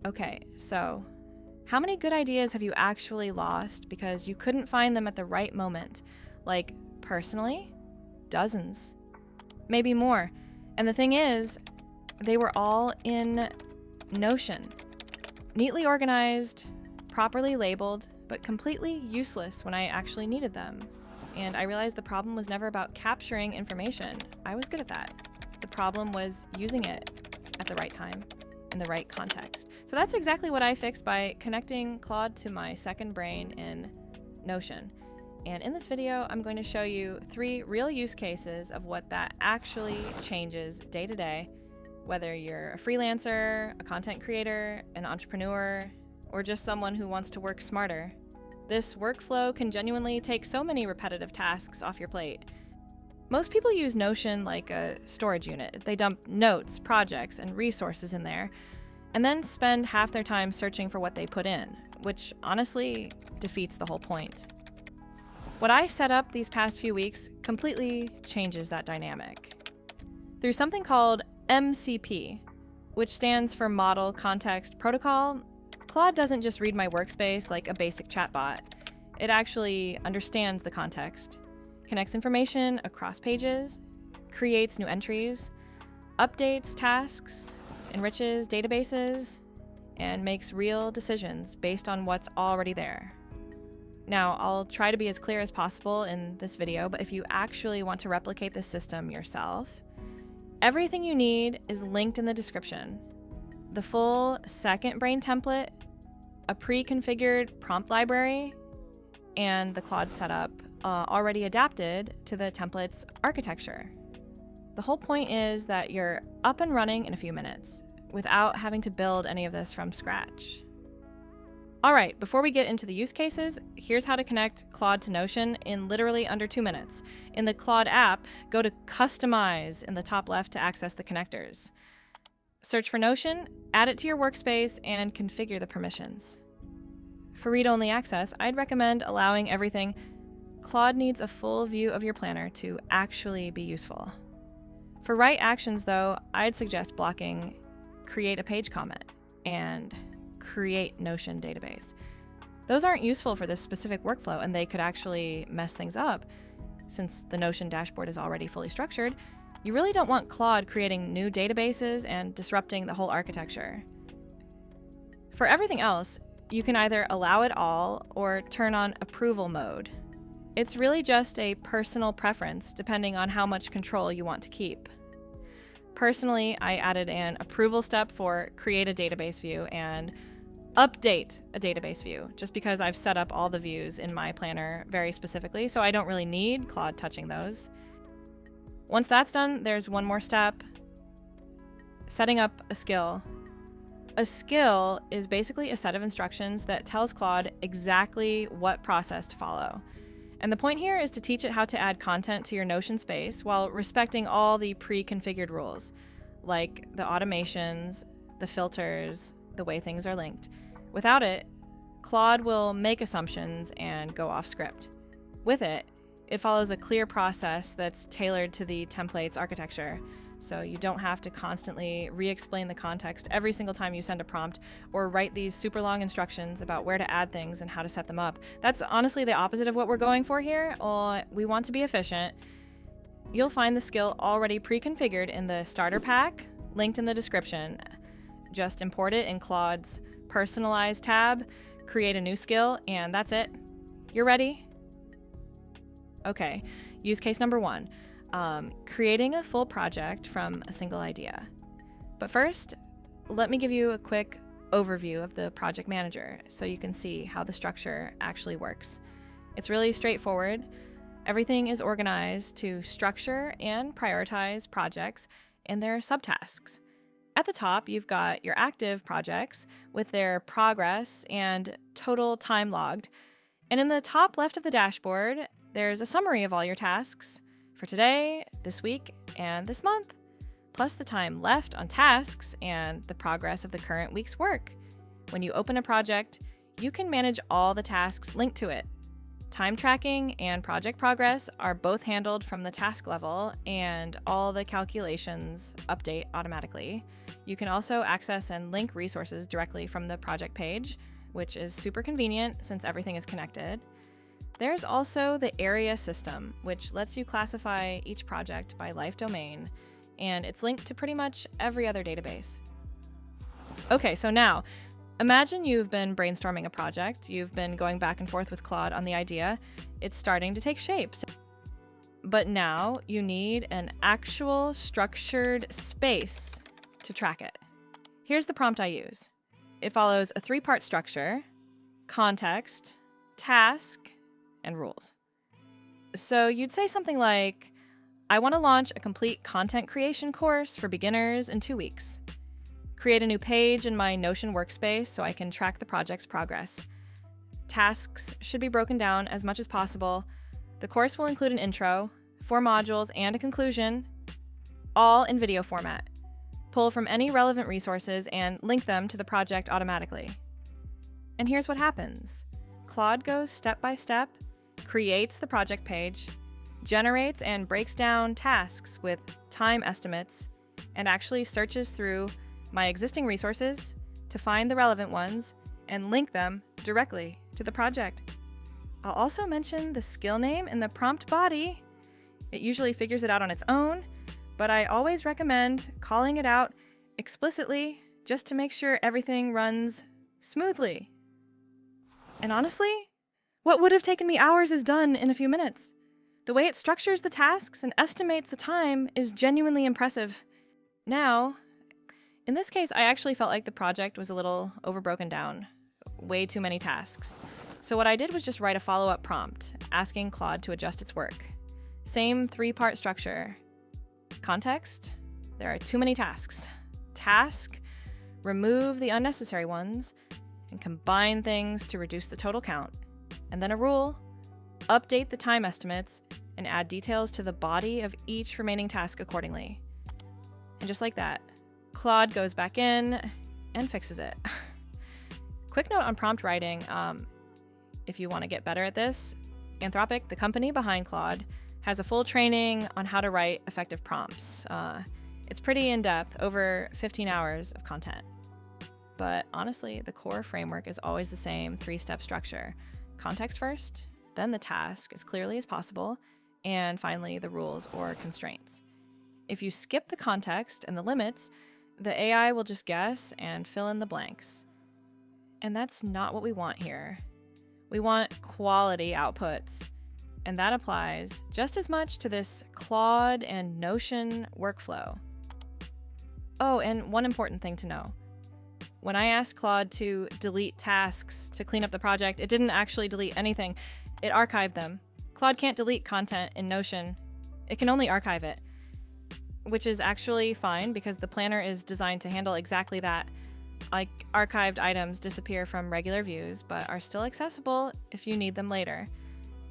Okay, so how many good ideas have you actually lost because you couldn't find them at the right moment? Like, personally, dozens, maybe more. And the thing is, they were all in Notion. Neatly organized, properly labeled, but completely useless when I actually needed them. And I realized the problem was never about capturing information. I was good at that. The problem was using it at the right time, in the right context. So that's exactly what I fixed by connecting Claude to my second brain in Notion. And in this video, I'm going to show you 3 real use cases of what that actually changes day to day, whether you're a freelancer, a content creator, an entrepreneur, or just someone who wants to work smarter. This workflow can genuinely take so many repetitive tasks off your plate. Most people use Notion like a storage unit. They dump notes, projects, and resources in there, and then spend half their time searching for what they put in, which honestly defeats the whole point. What I set up these past few weeks completely changes that dynamic. Through something called MCP, which stands for Model Context Protocol, Claude doesn't just read my workspace like a basic chatbot. It actually understands the context, connects information across pages, creates new entries, updates tasks, enriches databases, and makes real decisions based on what's already there. Now, I'll try to be as clear as possible in this video, but if you actually want to replicate this system yourself, everything you need is linked in the description. The full second brain template, a pre-configured prompt library, and the Claude setup already adapted to the template's architecture. The whole point is that you're up and running in a few minutes without having to build any of this from scratch. All right, before we get into the use cases, here's how to connect Claude to Notion in literally under 2 minutes. In the Claude app, go to Customize in the top left to access the connectors. Search for Notion, add it to your workspace, and configure the permissions. For read-only access, I'd recommend allowing everything. Claude needs a full view of your planner to actually be useful. For write actions, though, I'd suggest blocking Create a Page Comment and Create Notion Database. Those aren't useful for this specific workflow, and they could actually mess things up. Since the Notion dashboard is already fully structured, you really don't want Claude creating new databases and disrupting the whole architecture. For everything else, you can either allow it all or turn on approval mode. It's really just a personal preference depending on how much control you want to keep. Personally, I added an approval step for create a database view and update a database view, just because I've set up all the views in my planner very specifically, so I don't really need Claude touching those. Once that's done, there's one more step: setting up a skill. A skill is basically a set of instructions that tells Claude exactly what process to follow. And the point here is to teach it how to add content to your Notion space while respecting all the pre-configured rules, like the automations, the filters, the way things are linked. Without it, Claude will make assumptions and go off script. With it, it follows a clear process that's tailored to the template's architecture, so you don't have to constantly re-explain the context every single time you send a prompt or write these super long instructions about where to add things and how to set them up. That's honestly the opposite of what we're going for here. We want to be efficient. You'll find the skill already pre-configured in the starter pack, linked in the description. Just import it in Claude's Personalize tab, create a new skill, and that's it. You're ready? Okay, use case number 1. Creating a full project from a single idea. But first, let me give you a quick overview of the project manager so you can see how the structure actually works. It's really straightforward. Everything is organized to structure and prioritize projects and their subtasks. At the top, you've got your active projects with their progress and total time logged. And in the top left of the dashboard, there's a summary of all your tasks for today, this week, and this month, plus the time left on tasks and the progress of the current week's work. When you open a project, you can manage all the tasks linked to it. Time tracking and project progress are both handled from the task level, and all the calculations update automatically. You can also access and link resources directly from the project page, which is super convenient since everything is connected. There's also the area system, which lets you classify each project by life domain, and it's linked to pretty much every other database. Okay, so now, imagine you've been brainstorming a project, you've been going back and forth with Claude on the idea, it's starting to take shape. But now you need an actual structured space to track it. Here's the prompt I use. It follows a 3-part structure: context, task, and rules. So you'd say something like, I want to launch a complete content creation course for beginners in 2 weeks. Create a new page in my Notion workspace so I can track the project's progress. Tasks should be broken down as much as possible. The course will include an intro, 4 modules, and a conclusion, all in video format. Pull from any relevant resources and link them to the project automatically. And here's what happens. Claude goes step by step, creates the project page, generates and breaks down tasks with time estimates, and actually searches through my existing resources to find the relevant ones and link them directly to the project. I'll also mention the skill name in the prompt body. It usually figures it out on its own, but I always recommend calling it out explicitly just to make sure everything runs smoothly. And honestly, what would have taken me hours is done in a few minutes. The way it structures the tasks and estimates the time is genuinely impressive. Now, in this case, I actually felt like the project was a little overbroken down. Way too many tasks. So what I did was just write a follow-up prompt, asking Claude to adjust its work. Same 3-part structure. Context, there are too many tasks. Task, remove the unnecessary ones and combine things to reduce the total count. And then a rule, update the time estimates and add details to the body of each remaining task accordingly. And just like that, Claude goes back in and fixes it. Quick note on prompt writing, if you want to get better at this, Anthropic, the company behind Claude, has a full training on how to write effective prompts. It's pretty in-depth, over 15 hours of content. But honestly, the core framework is always the same 3-step structure. Context first, then the task as clearly as possible, and finally the rules or constraints. If you skip the context and the limits, the AI will just guess and fill in the blanks. And that's not what we want here. We want quality outputs. And that applies just as much to this Claude and Notion workflow. Oh, and one important thing to know. When I asked Claude to delete tasks to clean up the project, it didn't actually delete anything. It archived them. Claude can't delete content in Notion. It can only archive it, which is actually fine because the planner is designed to handle exactly that. Like, archived items disappear from regular views, but are still accessible if you need them later.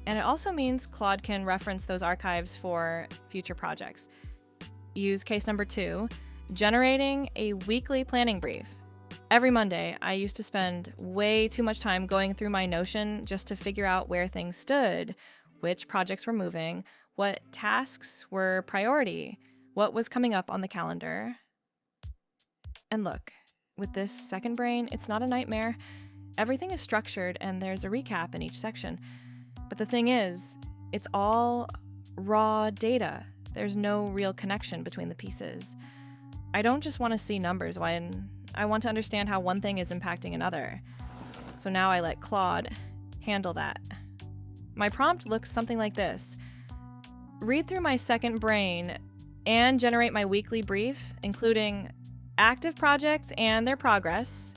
And it also means Claude can reference those archives for future projects. Use case number 2, generating a weekly planning brief. Every Monday, I used to spend way too much time going through my Notion just to figure out where things stood, which projects were moving, what tasks were priority, what was coming up on the calendar. And look, with this second brain, it's not a nightmare. Everything is structured and there's a recap in each section. But the thing is, it's all raw data. There's no real connection between the pieces. I don't just want to see numbers when I want to understand how one thing is impacting another. So now I let Claude handle that. My prompt looks something like this. Read through my second brain and generate my weekly brief, including active projects and their progress,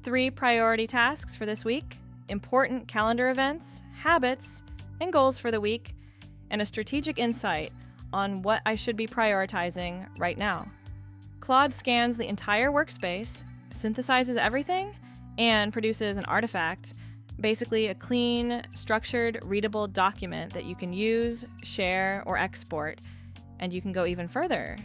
3 priority tasks for this week, important calendar events, habits, and goals for the week, and a strategic insight on what I should be prioritizing right now. Claude scans the entire workspace, synthesizes everything, and produces an artifact, basically a clean, structured, readable document that you can use, share, or export. And you can go even further.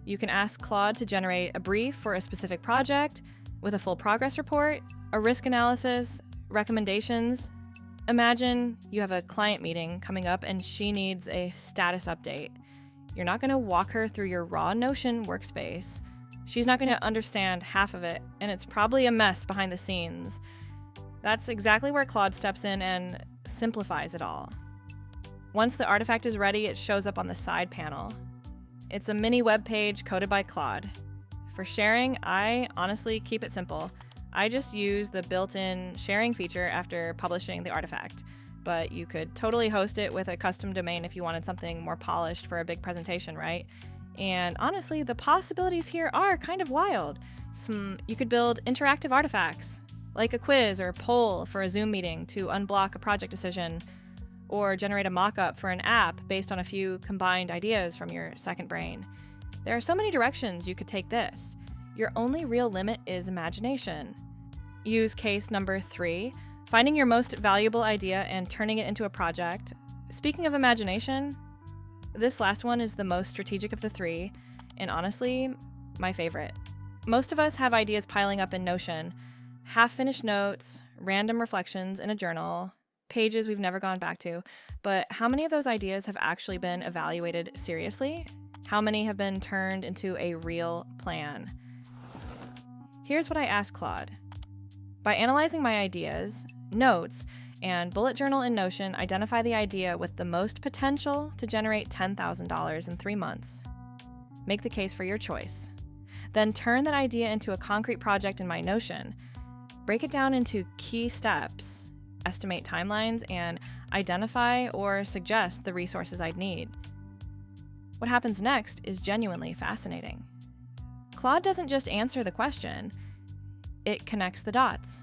You can ask Claude to generate a brief for a specific project with a full progress report, a risk analysis, recommendations, Imagine you have a client meeting coming up and she needs a status update. You're not going to walk her through your raw Notion workspace. She's not going to understand half of it, and it's probably a mess behind the scenes. That's exactly where Claude steps in and simplifies it all. Once the artifact is ready, it shows up on the side panel. It's a mini web page coded by Claude. For sharing, I honestly keep it simple. I just use the built-in sharing feature after publishing the artifact, but you could totally host it with a custom domain if you wanted something more polished for a big presentation, right? And honestly, the possibilities here are kind of wild. You could build interactive artifacts, like a quiz or poll for a Zoom meeting to unblock a project decision, or generate a mock-up for an app based on a few combined ideas from your second brain. There are so many directions you could take this. Your only real limit is imagination. Use case number 3, finding your most valuable idea and turning it into a project. Speaking of imagination, this last one is the most strategic of the 3, and honestly, my favorite. Most of us have ideas piling up in Notion, half-finished notes, random reflections in a journal, pages we've never gone back to, but how many of those ideas have actually been evaluated seriously? How many have been turned into a real plan? Here's what I asked Claude. By analyzing my ideas, notes, and bullet journal in Notion, identify the idea with the most potential to generate $10,000 in 3 months. Make the case for your choice. Then turn that idea into a concrete project in my Notion. Break it down into key steps, estimate timelines, and identify or suggest the resources I'd need. What happens next is genuinely fascinating. Claude doesn't just answer the question, it connects the dots.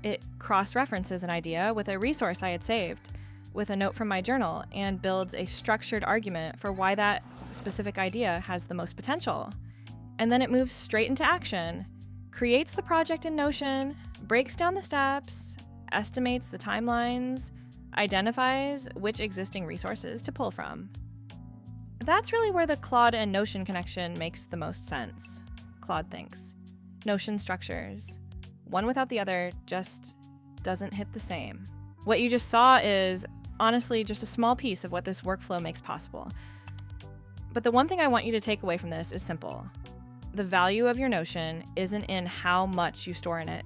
It cross-references an idea with a resource I had saved, with a note from my journal, and builds a structured argument for why that specific idea has the most potential. And then it moves straight into action, creates the project in Notion, breaks down the steps, estimates the timelines, identifies which existing resources to pull from. That's really where the Claude and Notion connection makes the most sense, Claude thinks. Notion structures. One without the other just doesn't hit the same. What you just saw is honestly just a small piece of what this workflow makes possible. But the one thing I want you to take away from this is simple. The value of your Notion isn't in how much you store in it.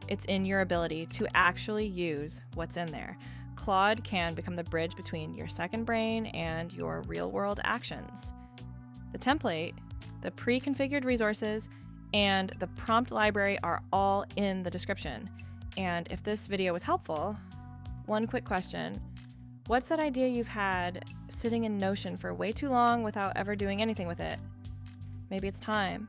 It's in your ability to actually use what's in there. Claude can become the bridge between your second brain and your real-world actions. The template, the pre-configured resources, and the prompt library are all in the description. And if this video was helpful, one quick question. What's that idea you've had sitting in Notion for way too long without ever doing anything with it? Maybe it's time.